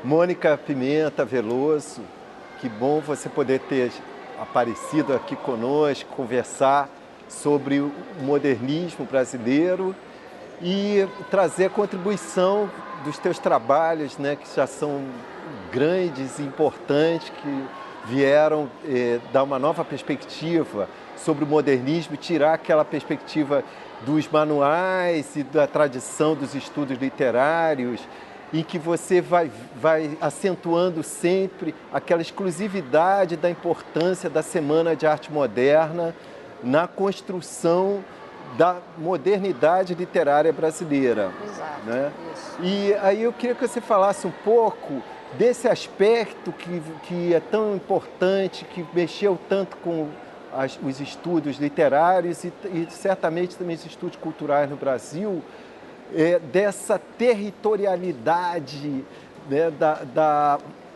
Mônica Pimenta Veloso, que bom você poder ter aparecido aqui conosco, conversar sobre o modernismo brasileiro e trazer a contribuição dos teus trabalhos, né, que já são grandes e importantes, que vieram dar uma nova perspectiva sobre o modernismo, tirar aquela perspectiva dos manuais e da tradição dos estudos literários, em que você vai acentuando sempre aquela exclusividade da importância da Semana de Arte Moderna na construção da modernidade literária brasileira. Exato, Né? isso. E aí eu queria que você falasse um pouco desse aspecto que é tão importante, que mexeu tanto com os estudos literários e certamente também os estudos culturais no Brasil, dessa territorialidade, né,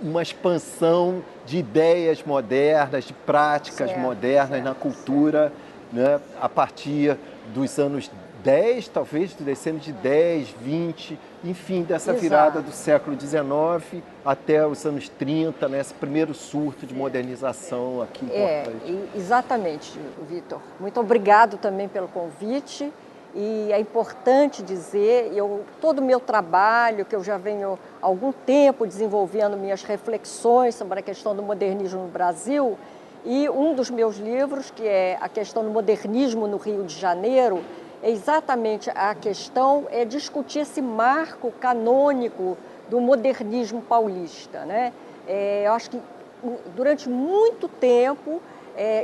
uma expansão de ideias modernas, de práticas modernas na cultura, né, a partir dos anos 10, talvez, do decênio de 10, 20, enfim, dessa virada do século XIX até os anos 30, né, esse primeiro surto de modernização aqui importante. Exatamente, Vitor. Muito obrigado também pelo convite. E é importante dizer, todo o meu trabalho, que eu já venho há algum tempo desenvolvendo minhas reflexões sobre a questão do modernismo no Brasil, e um dos meus livros, que é a questão do modernismo no Rio de Janeiro, é exatamente a questão discutir esse marco canônico do modernismo paulista, né? Eu acho que durante muito tempo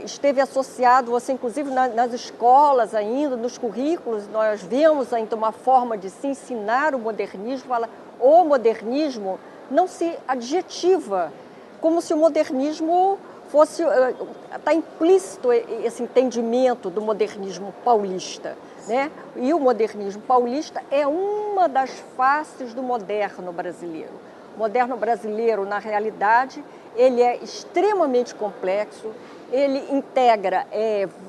esteve associado, você inclusive nas escolas ainda, nos currículos, nós vemos ainda uma forma de se ensinar o modernismo, o modernismo não se adjetiva, como se o modernismo fosse, está implícito esse entendimento do modernismo paulista, né? E o modernismo paulista é uma das faces do moderno brasileiro. O moderno brasileiro, na realidade, ele é extremamente complexo, ele integra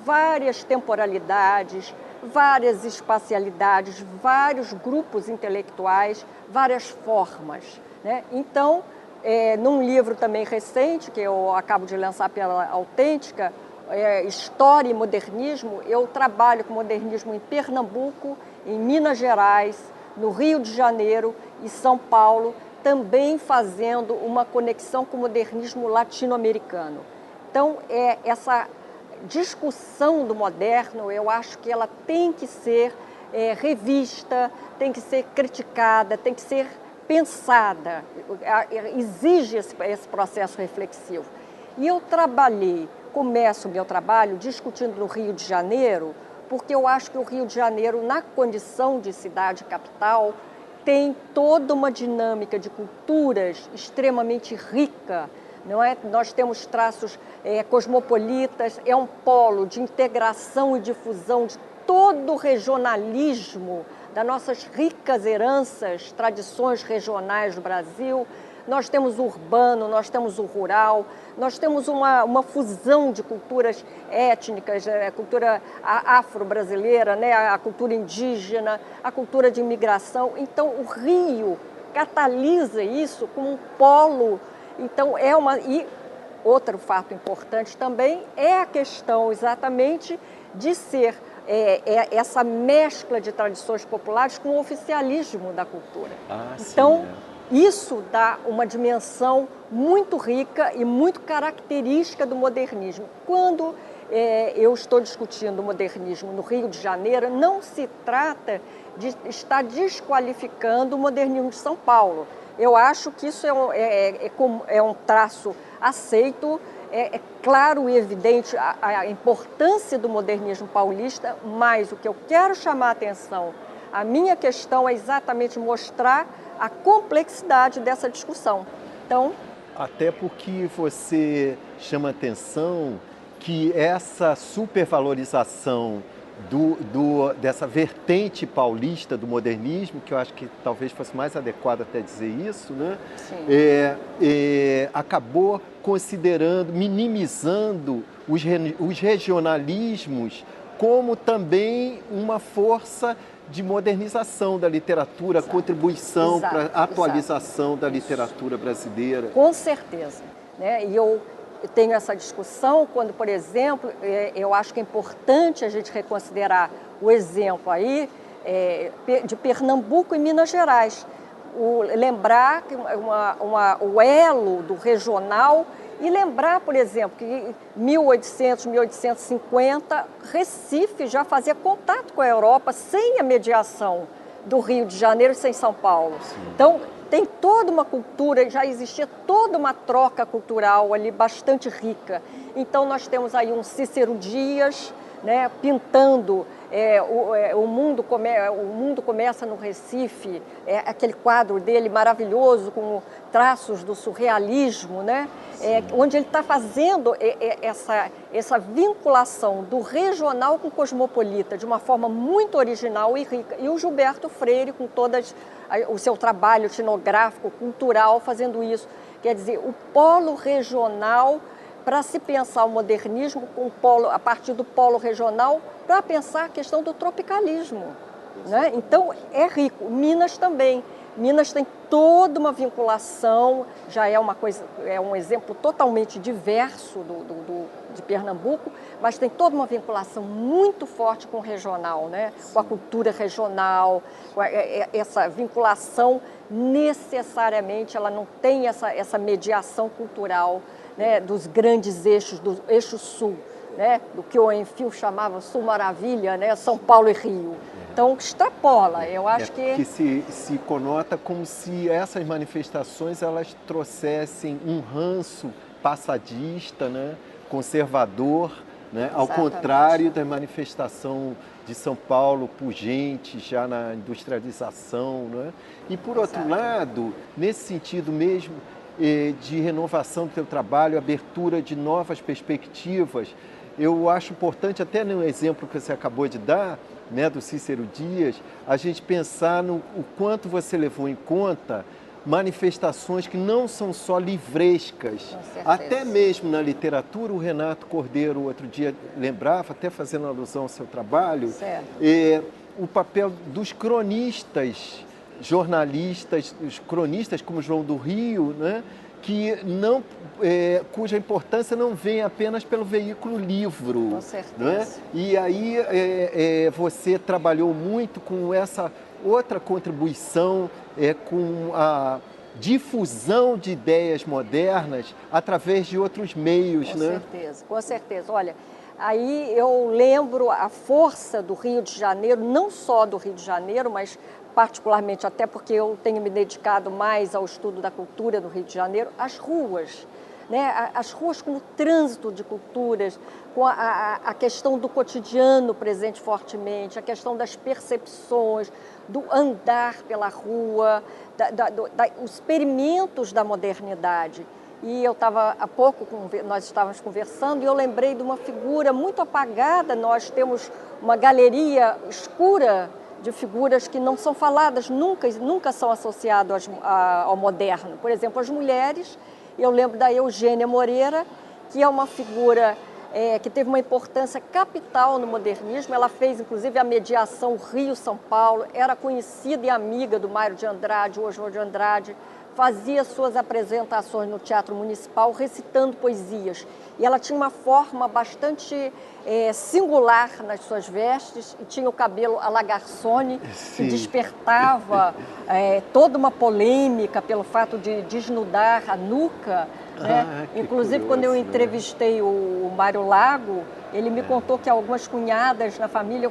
várias temporalidades, várias espacialidades, vários grupos intelectuais, várias formas, né? Então, num livro também recente, que eu acabo de lançar pela Autêntica, História e Modernismo, eu trabalho com modernismo em Pernambuco, em Minas Gerais, no Rio de Janeiro e São Paulo, também fazendo uma conexão com o modernismo latino-americano. Então, essa discussão do moderno, eu acho que ela tem que ser revista, tem que ser criticada, tem que ser pensada, exige esse processo reflexivo. E eu começo o meu trabalho discutindo no Rio de Janeiro, porque eu acho que o Rio de Janeiro, na condição de cidade capital, tem toda uma dinâmica de culturas extremamente rica, não é? Nós temos traços cosmopolitas, é um polo de integração e difusão de todo o regionalismo, das nossas ricas heranças, tradições regionais do Brasil. Nós temos o urbano, nós temos o rural, nós temos uma fusão de culturas étnicas, a cultura afro-brasileira, né, a cultura indígena, a cultura de imigração. Então, o Rio catalisa isso como um polo. Então, E outro fato importante também é a questão exatamente de ser essa mescla de tradições populares com o oficialismo da cultura. Então, isso dá uma dimensão muito rica e muito característica do modernismo. Quando eu estou discutindo o modernismo no Rio de Janeiro, não se trata de estar desqualificando o modernismo de São Paulo. Eu acho que isso é um traço aceito, é claro e evidente a importância do modernismo paulista, mas o que eu quero chamar a atenção, a minha questão é exatamente mostrar a complexidade dessa discussão. Então, até porque você chama atenção que essa supervalorização dessa vertente paulista do modernismo, que eu acho que talvez fosse mais adequado até dizer isso, né? Acabou considerando, minimizando os regionalismos como também uma força de modernização da literatura, contribuição para a atualização da literatura brasileira. Com certeza, né? E eu tenho essa discussão quando, por exemplo, eu acho que é importante a gente reconsiderar o exemplo aí de Pernambuco e Minas Gerais. Lembrar que o elo do regional e lembrar, por exemplo, que em 1800, 1850, Recife já fazia contato com a Europa sem a mediação do Rio de Janeiro e sem São Paulo. Sim. Então, tem toda uma cultura, já existia toda uma troca cultural ali bastante rica. Então, nós temos aí um Cícero Dias, né, pintando o mundo começa no Recife, aquele quadro dele maravilhoso com traços do surrealismo, né, onde ele está fazendo essa vinculação do regional com o cosmopolita de uma forma muito original e rica. E o Gilberto Freire com o seu trabalho etnográfico, cultural, fazendo isso. Quer dizer, o polo regional, para se pensar o modernismo a partir do polo regional, para pensar a questão do tropicalismo, né? Então, é rico. Minas também. Minas tem toda uma vinculação, já é um exemplo totalmente diverso de Pernambuco, mas tem toda uma vinculação muito forte com o regional, né? Com a cultura regional, com essa vinculação necessariamente, ela não tem essa mediação cultural, né, dos grandes eixos, do eixo sul, né, do que o Enfio chamava Sul Maravilha, né, São Paulo e Rio. Então, extrapola, eu acho que... Que se conota como se essas manifestações elas trouxessem um ranço passadista, né, conservador, né, ao contrário da manifestação de São Paulo pujante, já na industrialização. Né? E, por outro lado, nesse sentido mesmo, de renovação do teu trabalho, abertura de novas perspectivas. Eu acho importante, até no exemplo que você acabou de dar, né, do Cícero Dias, a gente pensar no o quanto você levou em conta manifestações que não são só livrescas. Até mesmo na literatura, o Renato Cordeiro, outro dia, lembrava, até fazendo alusão ao seu trabalho, o papel dos cronistas, jornalistas, os cronistas como João do Rio, né, cuja importância não vem apenas pelo veículo livro. Com certeza. Né? E aí você trabalhou muito com essa outra contribuição, com a difusão de ideias modernas através de outros meios. Com certeza, com certeza. Olha, aí eu lembro a força do Rio de Janeiro, não só do Rio de Janeiro, mas particularmente até porque eu tenho me dedicado mais ao estudo da cultura do Rio de Janeiro, as ruas, né? As ruas com o trânsito de culturas, com a questão do cotidiano presente fortemente, a questão das percepções, do andar pela rua, os experimentos da modernidade. E eu estava, há pouco, nós estávamos conversando e eu lembrei de uma figura muito apagada. Nós temos uma galeria escura de figuras que não são faladas, nunca são associadas ao moderno. Por exemplo, as mulheres, eu lembro da Eugênia Moreira, que é uma figura que teve uma importância capital no modernismo. Ela fez, inclusive, a mediação Rio-São Paulo, era conhecida e amiga do Mário de Andrade, o Oswald de Andrade, fazia suas apresentações no Teatro Municipal recitando poesias. E ela tinha uma forma bastante singular nas suas vestes e tinha o cabelo à la Garçonne, que despertava toda uma polêmica pelo fato de desnudar a nuca. Né? Inclusive, quando eu entrevistei o Mário Lago, ele me contou que algumas cunhadas na família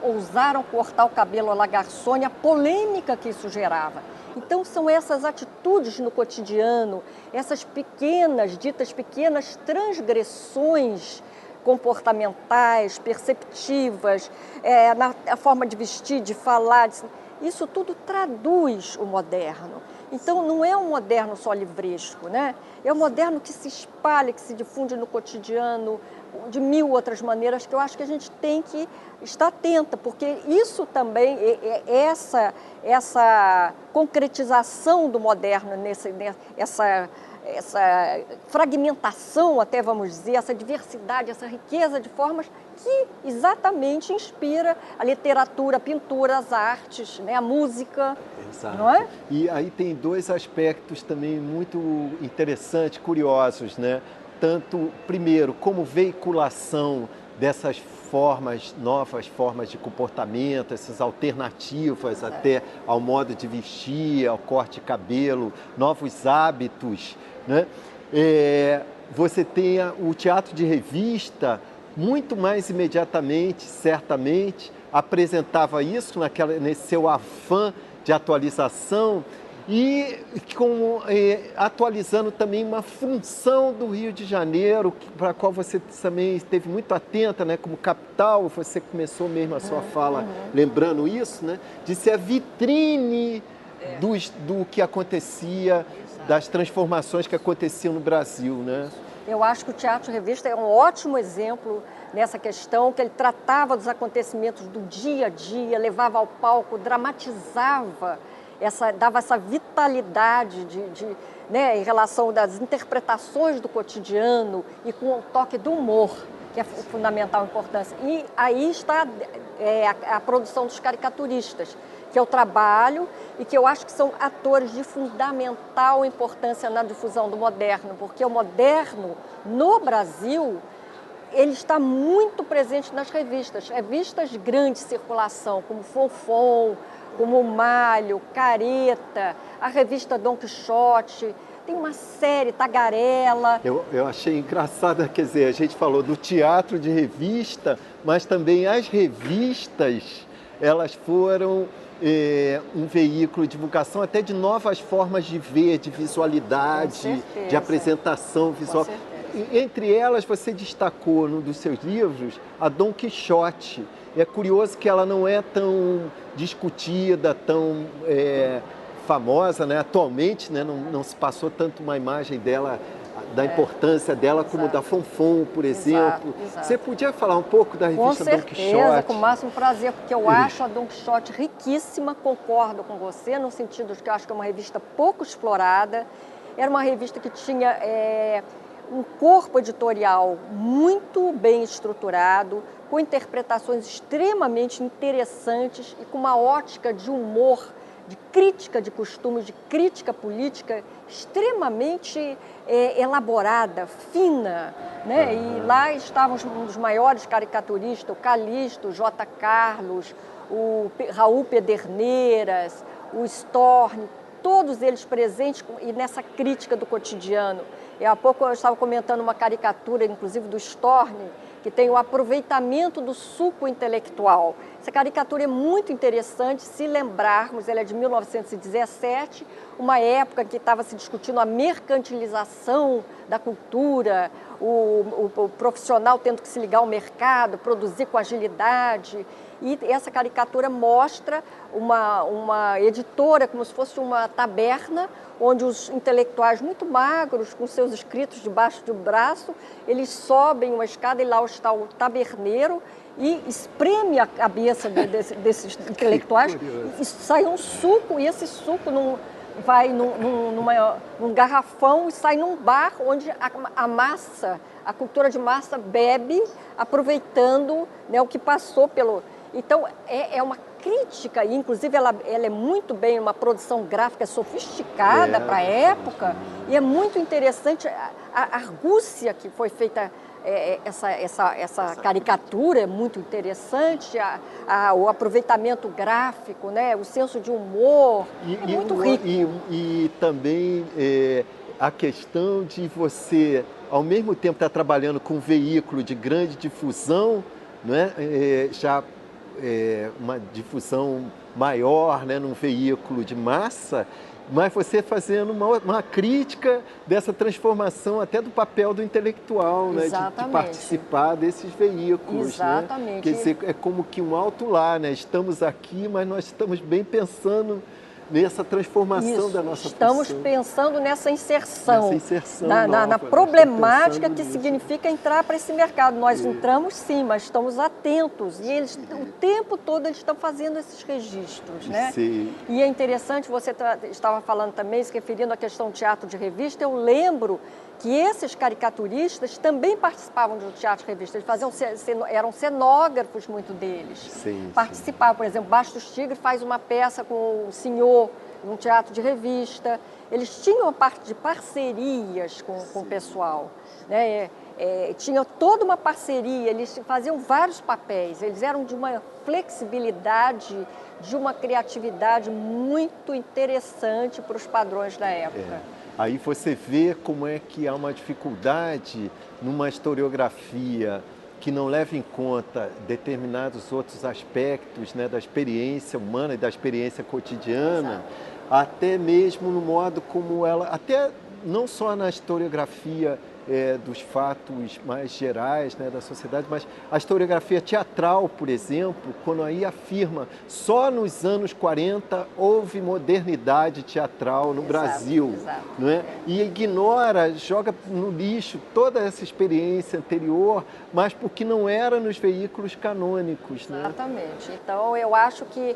ousaram cortar o cabelo à la Garçonne, a polêmica que isso gerava. Então, são essas atitudes no cotidiano, essas ditas pequenas transgressões comportamentais, perceptivas, na forma de vestir, de falar, isso tudo traduz o moderno. Então, não é um moderno só livresco, né? É um moderno que se espalha, que se difunde no cotidiano, de mil outras maneiras que eu acho que a gente tem que estar atenta, porque isso também, essa concretização do moderno, essa fragmentação, até vamos dizer, essa diversidade, essa riqueza de formas que exatamente inspira a literatura, a pintura, as artes, né, a música. Exato. Não é? E aí tem dois aspectos também muito interessantes, curiosos, né? Tanto, primeiro, como veiculação dessas formas, novas formas de comportamento, essas alternativas até ao modo de vestir, ao corte de cabelo, novos hábitos, né? Você tem o teatro de revista, muito mais imediatamente, certamente, apresentava isso nesse seu afã de atualização e atualizando também uma função do Rio de Janeiro, para a qual você também esteve muito atenta, né, como capital. Você começou mesmo a sua fala lembrando isso, né, de ser a vitrine do que acontecia, das transformações que aconteciam no Brasil, né? Eu acho que o Teatro Revista é um ótimo exemplo nessa questão, que ele tratava dos acontecimentos do dia a dia, levava ao palco, dramatizava, dava essa vitalidade né, em relação das interpretações do cotidiano e com o toque do humor, que é fundamental importância. E aí está a produção dos caricaturistas, que é o trabalho e que eu acho que são atores de fundamental importância na difusão do moderno, porque o moderno, no Brasil, ele está muito presente nas revistas de grande circulação, como Fonfon, como Malho, Careta, a revista Dom Quixote, tem uma série, Tagarela. Eu achei engraçado, quer dizer, a gente falou do teatro de revista, mas também as revistas, elas foram um veículo de divulgação até de novas formas de ver, de visualidade, de apresentação visual. Entre elas, você destacou num dos seus livros a Dom Quixote. É curioso que ela não é tão discutida, tão famosa, né? Atualmente, né? Não se passou tanto uma imagem dela, da importância dela, como da Fonfon, por exemplo. Exato. Você podia falar um pouco da revista Dom Quixote? Com certeza, com o máximo prazer, porque eu acho a Dom Quixote riquíssima, concordo com você, no sentido de que eu acho que é uma revista pouco explorada. Era uma revista que tinha um corpo editorial muito bem estruturado, com interpretações extremamente interessantes e com uma ótica de humor, de crítica de costumes, de crítica política extremamente elaborada, fina, né? E lá estavam um dos maiores caricaturistas, o Calixto, o J. Carlos, o Raul Pederneiras, o Storni, todos eles presentes e nessa crítica do cotidiano. E há pouco eu estava comentando uma caricatura, inclusive do Storni, que tem o aproveitamento do suco intelectual. Essa caricatura é muito interessante, se lembrarmos, ela é de 1917, uma época que estava se discutindo a mercantilização da cultura, o profissional tendo que se ligar ao mercado, produzir com agilidade. E essa caricatura mostra uma editora, como se fosse uma taberna, onde os intelectuais muito magros, com seus escritos debaixo do braço, eles sobem uma escada e lá está o taberneiro e espreme a cabeça desses intelectuais e sai um suco, e esse suco vai num garrafão e sai num bar onde a massa, a cultura de massa bebe, aproveitando, né, o que passou pelo... Então, é uma crítica, e inclusive ela é muito bem uma produção gráfica sofisticada para a época, e é muito interessante a argúcia que foi feita, essa caricatura é muito interessante, o aproveitamento gráfico, né, o senso de humor, é muito rico. E também a questão de você, ao mesmo tempo, estar trabalhando com um veículo de grande difusão, né, uma difusão maior, né, num veículo de massa, mas você fazendo uma crítica dessa transformação até do papel do intelectual, né, de participar desses veículos. Exatamente. Né? Quer dizer, é como que um alto lá, né? Estamos aqui, mas nós estamos bem pensando nessa transformação da nossa Estamos função. pensando nessa inserção, nova, na problemática que nisso. significa entrar para esse mercado. Nós entramos sim, mas estamos atentos e eles o tempo todo eles estão fazendo esses registros, né? Sim. E é interessante, você estava falando também, se referindo à questão do teatro de revista, eu lembro que esses caricaturistas também participavam do teatro de revista, eles faziam, eram cenógrafos, muito deles. Sim, Participavam, por exemplo, Bastos Tigre faz uma peça com o senhor num teatro de revista. Eles tinham a parte de parcerias com o pessoal, né? Tinha toda uma parceria, eles faziam vários papéis, eles eram de uma flexibilidade, de uma criatividade muito interessante para os padrões da época. Aí você vê como é que há uma dificuldade numa historiografia que não leva em conta determinados outros aspectos, né, da experiência humana e da experiência cotidiana. Exato. Até mesmo no modo como ela, até não só na historiografia dos fatos mais gerais, né, da sociedade, mas a historiografia teatral, por exemplo, quando aí afirma só nos anos 40 houve modernidade teatral no Brasil, não é? E ignora, joga no lixo toda essa experiência anterior, mas porque não era nos veículos canônicos, né? Exatamente. Então, eu acho que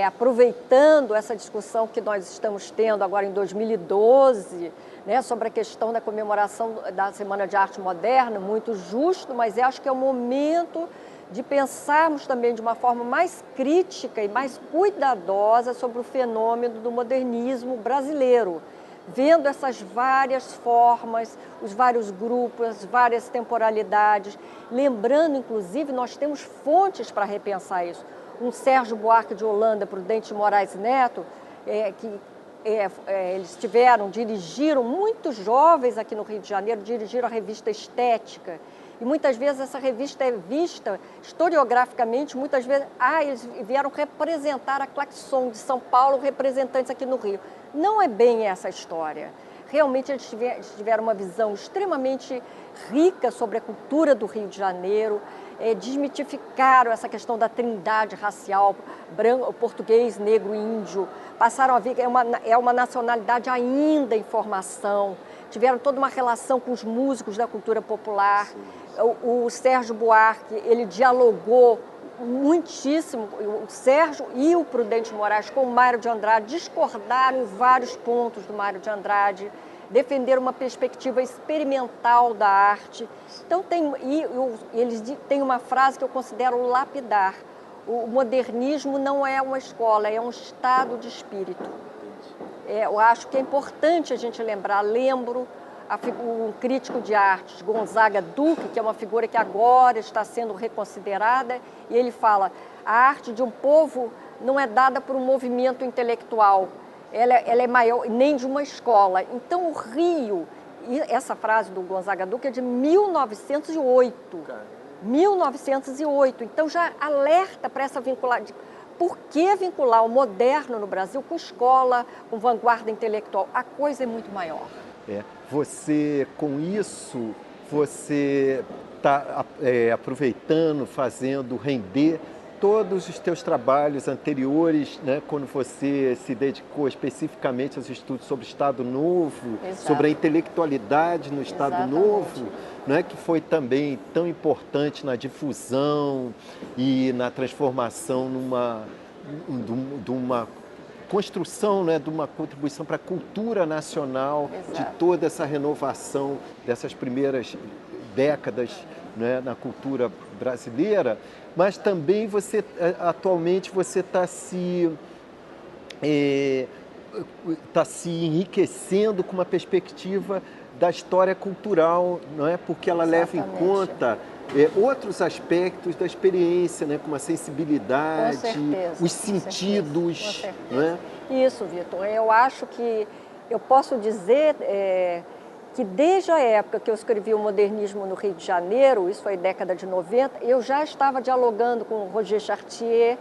aproveitando essa discussão que nós estamos tendo agora em 2012, né, sobre a questão da comemoração da Semana de Arte Moderna, muito justo, mas eu acho que é o momento de pensarmos também de uma forma mais crítica e mais cuidadosa sobre o fenômeno do modernismo brasileiro, vendo essas várias formas, os vários grupos, as várias temporalidades, lembrando, inclusive, nós temos fontes para repensar isso. Um Sérgio Buarque de Holanda, Prudente de Moraes Neto, eles dirigiram, muitos jovens aqui no Rio de Janeiro, dirigiram a revista Estética. E muitas vezes essa revista é vista historiograficamente, muitas vezes, eles vieram representar a Claxon de São Paulo, representantes aqui no Rio. Não é bem essa a história. Realmente eles tiveram uma visão extremamente rica sobre a cultura do Rio de Janeiro, desmitificaram essa questão da trindade racial, branco, português, negro e índio, passaram a ver que é uma nacionalidade ainda em formação, tiveram toda uma relação com os músicos da cultura popular. O Sérgio Buarque, ele dialogou muitíssimo, o Sérgio e o Prudente Moraes com o Mário de Andrade, discordaram em vários pontos do Mário de Andrade, defender uma perspectiva experimental da arte. Então, eles têm uma frase que eu considero lapidar: o modernismo não é uma escola, é um estado de espírito. Eu acho que é importante a gente lembrar, um crítico de arte, Gonzaga Duque, que é uma figura que agora está sendo reconsiderada, e ele fala: a arte de um povo não é dada por um movimento intelectual, ela é maior, nem de uma escola. Então, o Rio, e essa frase do Gonzaga Duque é de 1908. 1908. Então, já alerta para essa vinculação. Por que vincular o moderno no Brasil com escola, com vanguarda intelectual? A coisa é muito maior. Você, com isso, você está aproveitando, fazendo render todos os teus trabalhos anteriores, né, quando você se dedicou especificamente aos estudos sobre Estado Novo, Exato. Sobre a intelectualidade no Estado Exatamente. Novo, né, que foi também tão importante na difusão e na transformação de uma construção, né, de uma contribuição para a cultura nacional, Exato. De toda essa renovação dessas primeiras décadas, né, na cultura brasileira, mas também atualmente você está se enriquecendo com uma perspectiva da história cultural, não é? Porque ela Exatamente. Leva em conta outros aspectos da experiência, né? Como a sensibilidade, certeza, os sentidos. Não é? Isso, Vitor. Eu acho que eu posso dizer que desde a época que eu escrevi o Modernismo no Rio de Janeiro, isso foi década de 90, eu já estava dialogando com o Roger Chartier,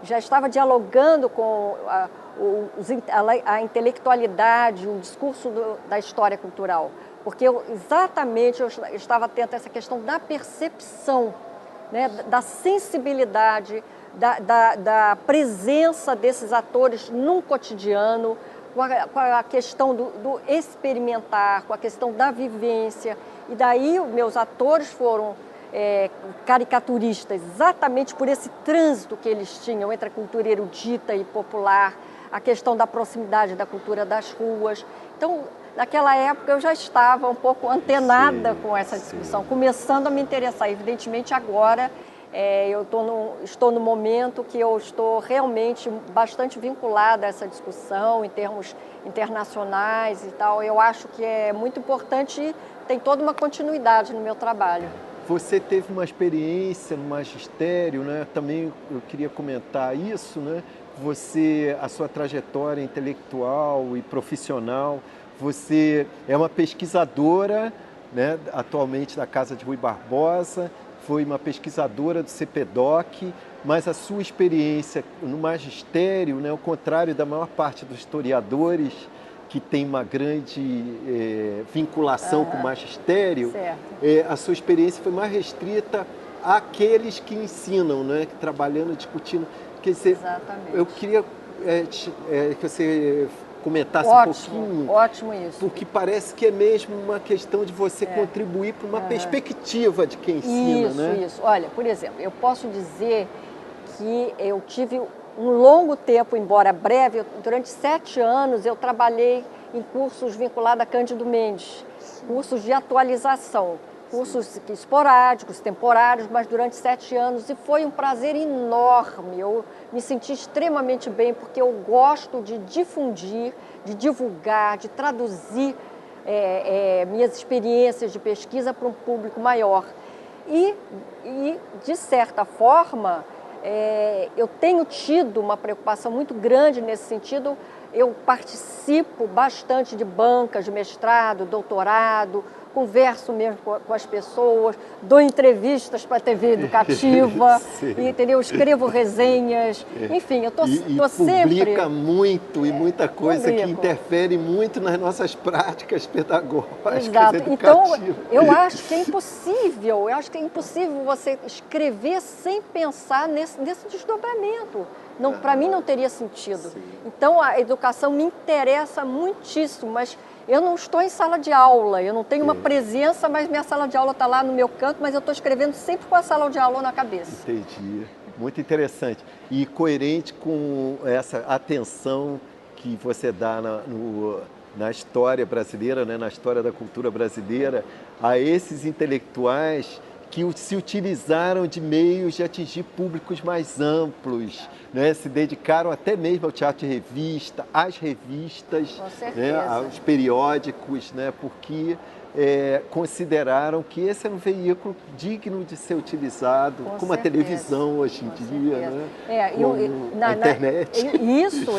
já estava dialogando com a intelectualidade, o discurso da história cultural, porque eu estava atenta a essa questão da percepção, né, da sensibilidade da presença desses atores num cotidiano, com a questão do experimentar, com a questão da vivência. E daí os meus atores foram caricaturistas, exatamente por esse trânsito que eles tinham entre a cultura erudita e popular, a questão da proximidade da cultura das ruas. Então, naquela época eu já estava um pouco antenada com essa discussão, começando a me interessar. Evidentemente agora eu estou no momento que eu estou realmente bastante vinculada a essa discussão em termos internacionais e tal. Eu acho que é muito importante e tem toda uma continuidade no meu trabalho. Você teve uma experiência no magistério, né? Também eu queria comentar isso, né? A sua trajetória intelectual e profissional, você é uma pesquisadora, né, atualmente da Casa de Rui Barbosa, foi uma pesquisadora do CPDOC, mas a sua experiência no magistério, né, ao contrário da maior parte dos historiadores, que tem uma grande vinculação com o magistério, a sua experiência foi mais restrita àqueles que ensinam, né, trabalhando, discutindo. Quer dizer, exatamente. Eu queria que você comentasse um pouquinho. Ótimo isso. Porque parece que é mesmo uma questão de você contribuir para uma perspectiva de quem ensina, né? Isso. Olha, por exemplo, eu posso dizer que eu tive um longo tempo, embora breve, durante 7 anos eu trabalhei em cursos vinculados a Cândido Mendes, cursos de atualização, cursos esporádicos, temporários, mas durante 7 anos, e foi um prazer enorme. Eu me senti extremamente bem, porque eu gosto de difundir, de divulgar, de traduzir minhas experiências de pesquisa para um público maior. E de certa forma, eu tenho tido uma preocupação muito grande nesse sentido. Eu participo bastante de bancas de mestrado, doutorado, converso mesmo com as pessoas, dou entrevistas para a TV educativa, entendeu? Escrevo resenhas, enfim, eu estou sempre... E publica muito e muita coisa que interfere muito nas nossas práticas pedagógicas, educativas. Então, eu acho que é impossível você escrever sem pensar nesse desdobramento. Para mim não teria sentido. Então, a educação me interessa muitíssimo, mas eu não estou em sala de aula, eu não tenho uma presença, mas minha sala de aula está lá no meu canto, mas eu estou escrevendo sempre com a sala de aula na cabeça. Entendi. Muito interessante. E coerente com essa atenção que você dá na história brasileira, né, na história da cultura brasileira, a esses intelectuais que se utilizaram de meios de atingir públicos mais amplos, né? Se dedicaram até mesmo ao teatro de revista, às revistas, né? Aos periódicos, né? Porque consideraram que esse era um veículo digno de ser utilizado, como a televisão hoje em dia, né? A internet.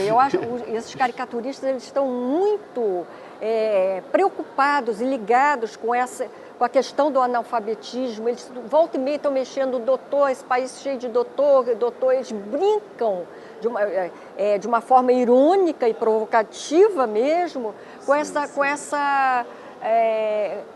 Eu acho que esses caricaturistas eles estão muito preocupados e ligados com a questão do analfabetismo. Eles volta e meia estão mexendo, doutor, esse país cheio de doutor, eles brincam de uma forma irônica e provocativa mesmo, com essa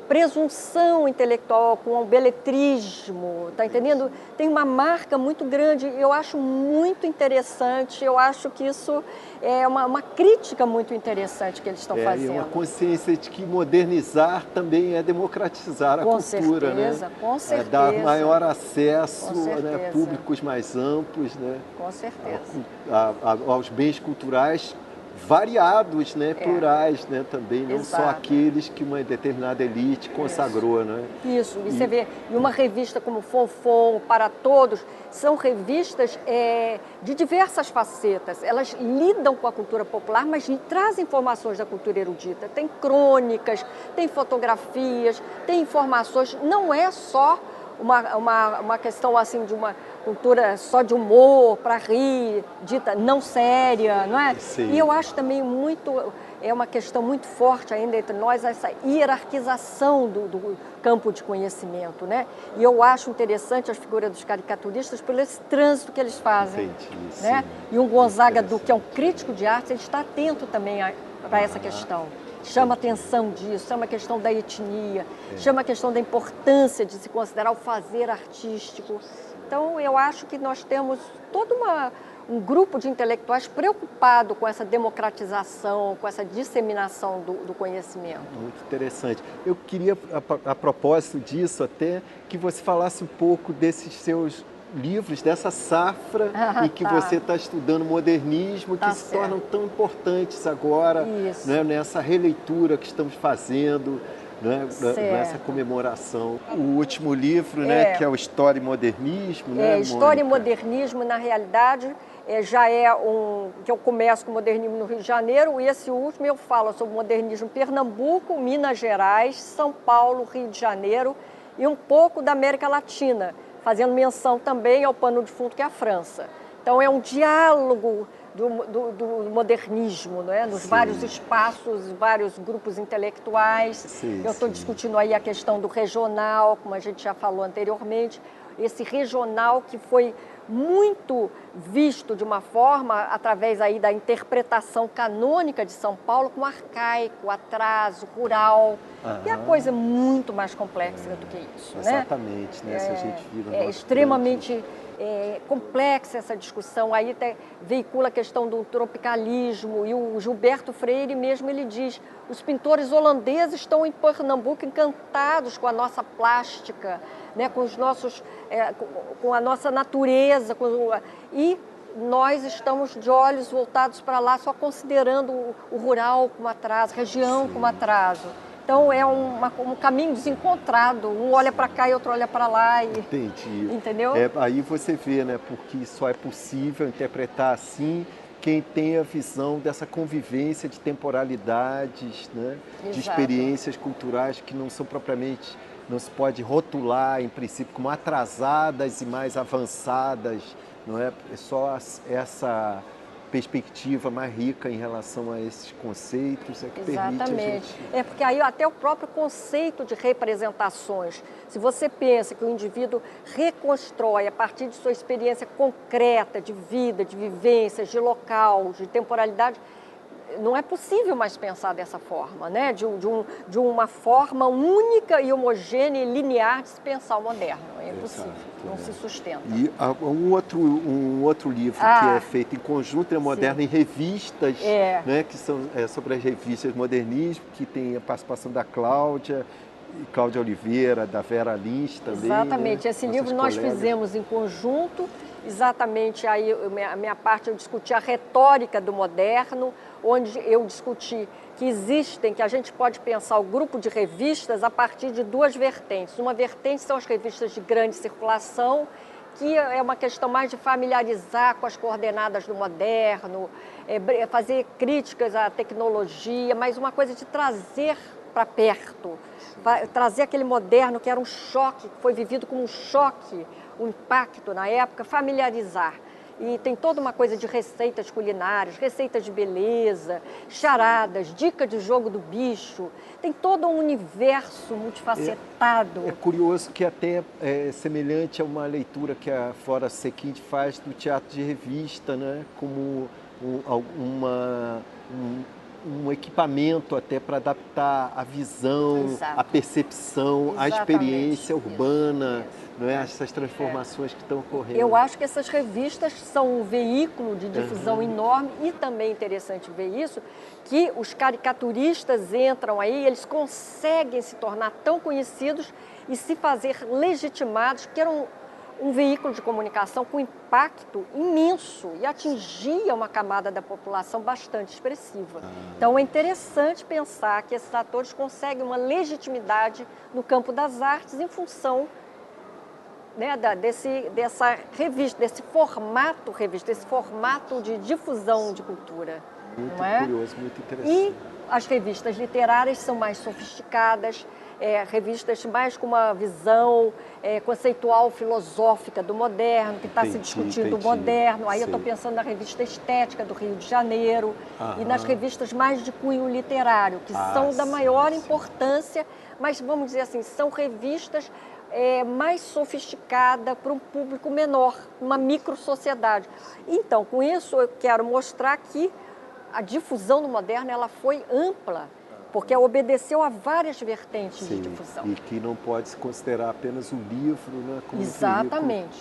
presunção intelectual, com o beletrismo, tá entendendo? Tem uma marca muito grande, eu acho muito interessante, eu acho que isso é uma crítica muito interessante que eles estão fazendo. E uma consciência de que modernizar também é democratizar a cultura, né? Com certeza. Dar maior acesso a públicos mais amplos, né? Com certeza. Aos bens culturais variados, né, plurais, né, também, não só aqueles que uma determinada elite consagrou, né? Isso, e você vê, e uma revista como Fonfon, Para Todos, são revistas de diversas facetas. Elas lidam com a cultura popular, mas trazem informações da cultura erudita. Tem crônicas, tem fotografias, tem informações, não é só uma questão assim de uma cultura só de humor, para rir, dita não séria, não é? Sim. E eu acho também uma questão muito forte ainda entre nós, essa hierarquização do campo de conhecimento, né? E eu acho interessante as figuras dos caricaturistas pelo esse trânsito que eles fazem. Entendi, né? E o Gonzaga que é um crítico de arte, ele está atento também para essa questão. Chama a atenção disso, chama a questão da etnia, chama a questão da importância de se considerar o fazer artístico. Então, eu acho que nós temos todo um grupo de intelectuais preocupado com essa democratização, com essa disseminação do conhecimento. Muito interessante. Eu queria, a propósito disso até, que você falasse um pouco desses seus livros, dessa safra em que você está estudando modernismo, que se tornam tão importantes agora, né, nessa releitura que estamos fazendo, né, nessa comemoração. O último livro, né, que é o História e Modernismo, né, História e Modernismo, na realidade, já é que eu começo com o modernismo no Rio de Janeiro, e esse último eu falo sobre o modernismo em Pernambuco, Minas Gerais, São Paulo, Rio de Janeiro e um pouco da América Latina, fazendo menção também ao pano de fundo que é a França. Então é um diálogo do modernismo, né? Nos vários espaços, vários grupos intelectuais. Eu estou discutindo aí a questão do regional, como a gente já falou anteriormente, esse regional que foi muito visto de uma forma através aí da interpretação canônica de São Paulo como arcaico, atraso, rural. E a coisa é muito mais complexa do que isso, né? Exatamente, né? Se a gente vira é extremamente complexa essa discussão. Aí veicula a questão do tropicalismo, e o Gilberto Freire mesmo ele diz: os pintores holandeses estão em Pernambuco encantados com a nossa plástica, né, com os nossos, com a nossa natureza, e nós estamos de olhos voltados para lá, só considerando o rural como atraso, região como atraso. Então é um caminho desencontrado, um olha para cá e outro olha para lá. Entendi. Entendeu? Aí você vê, né, porque só é possível interpretar assim quem tem a visão dessa convivência de temporalidades, né, de experiências culturais que não são propriamente, não se pode rotular em princípio como atrasadas e mais avançadas, não é? É só essa perspectiva mais rica em relação a esses conceitos é que permite a gente... Porque aí até o próprio conceito de representações, se você pensa que o indivíduo reconstrói a partir de sua experiência concreta de vida, de vivências, de local, de temporalidade, não é possível mais pensar dessa forma, né? De uma forma única e homogênea e linear de se pensar o moderno. É impossível, não se sustenta. E um outro livro que é feito em conjunto, é moderno, em revistas, né? Que são sobre as revistas modernismo, que tem a participação da Cláudia Oliveira, da Vera Lins também. Exatamente, né? Esse livro nós fizemos em conjunto. Exatamente, aí a minha parte eu discuti a retórica do moderno, onde eu discuti que a gente pode pensar o grupo de revistas a partir de duas vertentes. Uma vertente são as revistas de grande circulação, que é uma questão mais de familiarizar com as coordenadas do moderno, fazer críticas à tecnologia, mas uma coisa de trazer para perto, trazer aquele moderno que era um choque, que foi vivido como um choque, um impacto na época, familiarizar. E tem toda uma coisa de receitas culinárias, receitas de beleza, charadas, dica de jogo do bicho. Tem todo um universo multifacetado. É curioso que até é semelhante a uma leitura que a Flora Sequinte faz do teatro de revista, né? Como um equipamento até para adaptar a visão, a percepção, a experiência urbana, não é? Essas transformações que estão ocorrendo. Eu acho que essas revistas são um veículo de difusão enorme, e também interessante ver isso, que os caricaturistas entram aí, eles conseguem se tornar tão conhecidos e se fazer legitimados, que eram um veículo de comunicação com impacto imenso e atingia uma camada da população bastante expressiva. Então é interessante pensar que esses atores conseguem uma legitimidade no campo das artes em função, né, dessa revista, desse formato de difusão de cultura. Muito não é? Curioso, muito interessante. E as revistas literárias são mais sofisticadas, revistas mais com uma visão conceitual, filosófica do moderno, que está se discutindo o moderno. Aí eu estou pensando na revista Estética do Rio de Janeiro e nas revistas mais de cunho literário, que são da maior importância, mas vamos dizer assim, são revistas mais sofisticada para um público menor, uma micro-sociedade. Então, com isso, eu quero mostrar que a difusão do moderno ela foi ampla, porque obedeceu a várias vertentes Sim, de difusão. e que não pode se considerar apenas o livro, né, como Exatamente.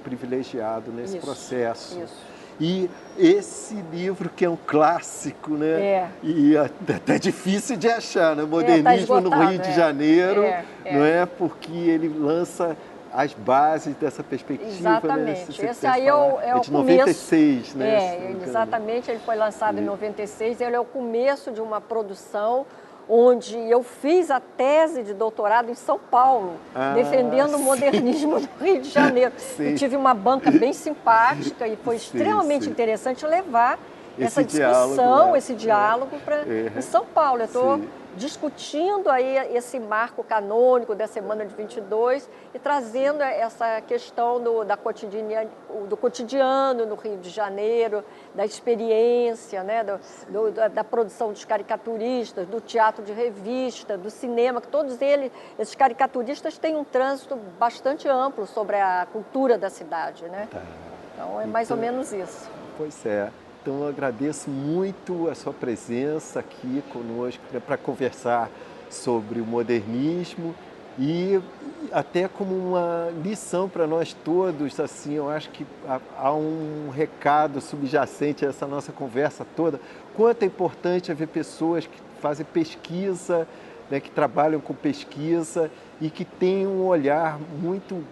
privilegiado nesse Isso, processo. isso. E esse livro que é um clássico, né? E até difícil de achar, né? Modernismo tá no Rio de Janeiro, não é? Porque ele lança as bases dessa perspectiva. Exatamente. Né? Esse aí é o de começo. 96, né? Exatamente. Ele foi lançado em 96. Ele é o começo de uma produção onde eu fiz a tese de doutorado em São Paulo, defendendo o modernismo no Rio de Janeiro. E tive uma banca bem simpática e foi extremamente interessante levar essa discussão, esse diálogo para em São Paulo. Eu estou discutindo aí esse marco canônico da Semana de 22 e trazendo essa questão do cotidiano no Rio de Janeiro, da experiência, né, da produção dos caricaturistas, do teatro de revista, do cinema, que todos esses caricaturistas têm um trânsito bastante amplo sobre a cultura da cidade, né? Então é mais ou menos isso. Pois é. Então, eu agradeço muito a sua presença aqui conosco para conversar sobre o modernismo e até como uma lição para nós todos, assim, eu acho que há um recado subjacente a essa nossa conversa toda, quanto é importante haver pessoas que fazem pesquisa, né, que trabalham com pesquisa e que têm um olhar muito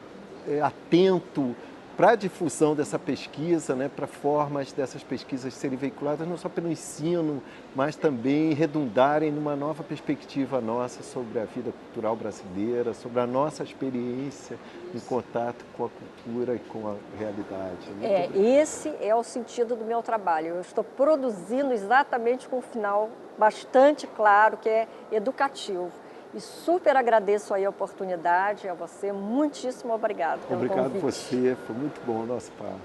atento para a difusão dessa pesquisa, né, para formas dessas pesquisas serem veiculadas não só pelo ensino, mas também redundarem numa nova perspectiva nossa sobre a vida cultural brasileira, sobre a nossa experiência em contato com a cultura e com a realidade. Esse é o sentido do meu trabalho. Eu estou produzindo exatamente com um final bastante claro, que é educativo. E super agradeço aí a oportunidade, a você, muitíssimo obrigado pelo convite. Obrigado a você, foi muito bom o nosso papo.